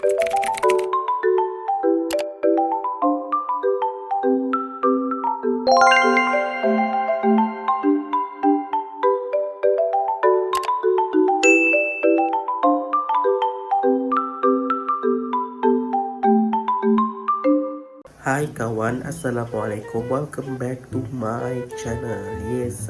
Hai kawan, Assalamualaikum. Welcome back to my channel. Yes,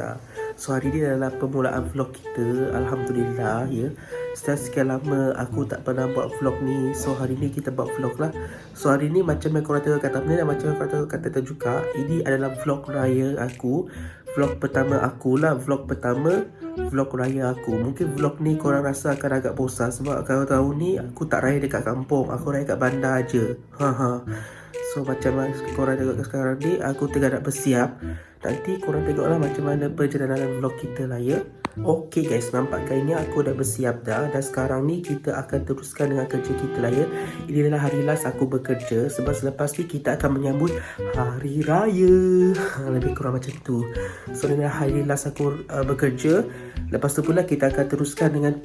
so hari ni adalah permulaan vlog kita. Alhamdulillah ya. Setelah sekian lama aku tak pernah buat vlog ni, so hari ni kita buat vlog lah. So hari ni macam yang korang tengok kat thumbnail dan macam yang korang tengok kat title juga, ini adalah vlog raya aku. Vlog pertama aku lah, vlog raya aku. Mungkin vlog ni korang rasa akan agak bosan sebab kalau tahun ni aku tak raya dekat kampung, aku raya kat bandar je. So macam korang tengok sekarang ni, aku tengah nak bersiap. Nanti korang tengoklah macam mana perjalanan vlog kita lah ya. Okay guys, nampakkan ini aku dah bersiap dah. Dan sekarang ni kita akan teruskan dengan kerja kita lah ya. Ini adalah hari last aku bekerja, sebab selepas ni kita akan menyambut Hari Raya. Lebih kurang macam tu. So ini adalah hari last aku bekerja. Lepas tu pula kita akan teruskan dengan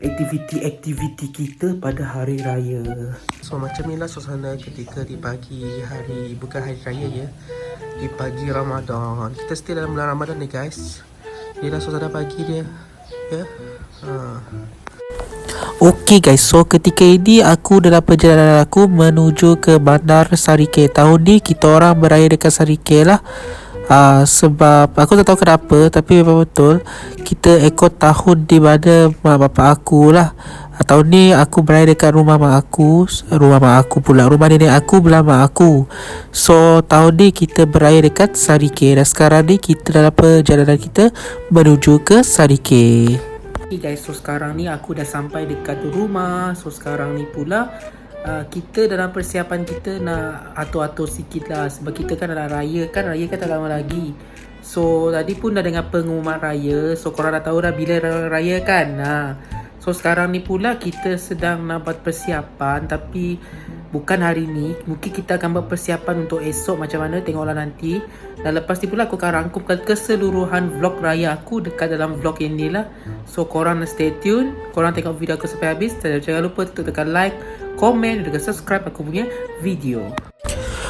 aktiviti kita pada Hari Raya. So macam inilah suasana ketika di pagi hari, bukan Hari Raya ya, di pagi Ramadan. Kita still dalam bulan Ramadan ni guys. Inilah suasana pagi dia ya. Okay guys, so ketika ini aku dalam perjalanan aku menuju ke Bandar Sarike. Tahun ni kita orang beraya dekat Sarike lah. Sebab aku tak tahu kenapa, tapi memang betul kita ikut tahun di mana mak bapak aku lah. Tahun ni aku berada dekat rumah mak aku pula, rumah nenek aku belah mak aku. So tahun ni kita berada dekat Sarike. Dan sekarang ni kita dalam perjalanan kita menuju ke Sarike. Okay guys, so sekarang ni aku dah sampai dekat rumah. So sekarang ni pula kita dalam persiapan kita nak atur-atur sikit lah. Sebab kita kan dah raya kan tak lama lagi. So tadi pun dah dengar pengumuman raya. So korang dah tahu dah bila raya kan. So sekarang ni pula kita sedang nak buat persiapan, tapi bukan hari ni. Mungkin kita akan buat persiapan untuk esok macam mana, tengoklah nanti. Dan lepas ni pula aku akan rangkumkan keseluruhan vlog raya aku dekat dalam vlog ini lah. So korang stay tune, korang tengok video aku sampai habis. Dan jangan lupa untuk tekan like, komen dan juga subscribe aku punya video.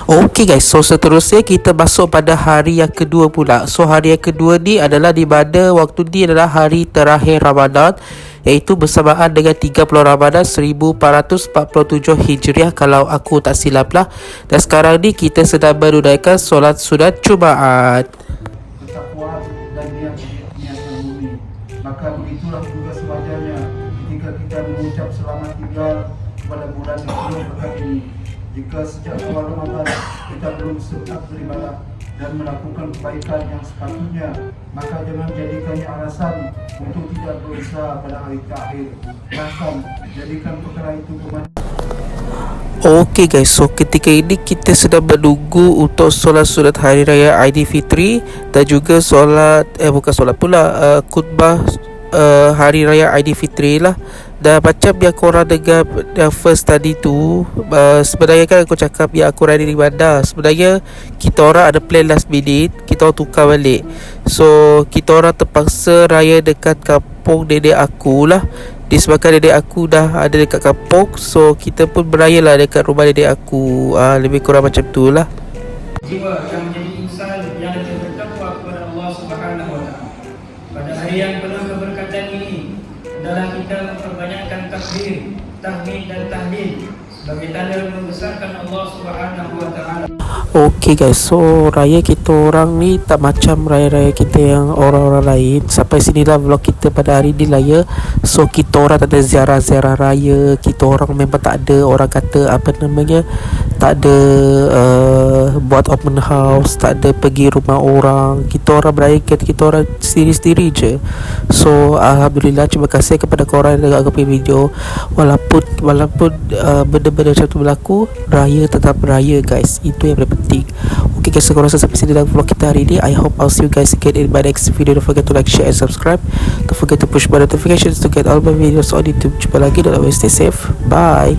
Okay guys, so seterusnya kita masuk pada hari yang kedua pula. So hari yang kedua ni adalah di mana waktu ni adalah hari terakhir Ramadan, iaitu bersamaan dengan 30 Ramadan 1447 Hijriah kalau aku tak silap lah. Dan sekarang ni kita sedang menunaikan solat sunat Jumaat. Ketakwaan dan niat bumi. Maka begitulah juga sewajarnya ketika kita mengucap selamat tinggal pada bulan yang penuh berkat ini. Jika sejak awal Ramadan kita belum sempat beribadah dan melakukan kebaikan yang sepatutnya, maka jangan jadikannya alasan untuk tidak berusaha pada hari terakhir. Bahkan jadikan perkara itu Okay guys, so ketika ini kita sedang menunggu untuk solat sunat Hari Raya Aidilfitri dan juga khutbah Hari Raya Aidilfitri lah. Dan macam yang korang dengar first tadi tu, sebenarnya kan aku cakap yang aku raya di bandar. Sebenarnya kita orang ada plan last minute, kita orang tukar balik. So kita orang terpaksa raya dekat kampung nenek aku lah. Disebabkan nenek aku dah ada dekat kampung, so kita pun beraya lah dekat rumah nenek aku. Lebih kurang macam tu lah. Jiwa yang menjadi insan yang lebih bertakwa kepada Allah Subhanahu wa Ta'ala. Pada hari yang penuh keberkatan ini adalah kita memperbanyakkan takbir, tahmid dan tahlil sebagai tanda membesarkan Allah Subhanahu wa Ta'ala. Okay guys, so raya kita orang ni tak macam raya-raya kita yang orang-orang lain. Sampai sinilah vlog kita pada hari ni lah ya. So kita orang tak ada ziarah-ziarah raya. Kita orang memang tak ada, orang kata tak ada buat open house, tak ada pergi rumah orang. Kita orang beraya, kita orang sendiri-sendiri je. So Alhamdulillah, terima kasih kepada korang yang tengok aku punya video. Walaupun benda-benda macam tu berlaku, raya tetap raya guys. Itu yang paling penting. Okay guys, aku rasa sampai sini dalam vlog kita hari ni. I hope I'll see you guys again in my next video. Don't forget to like, share and subscribe. Don't forget to push my notifications to get all my videos on YouTube. Jumpa lagi, don't always stay safe. Bye.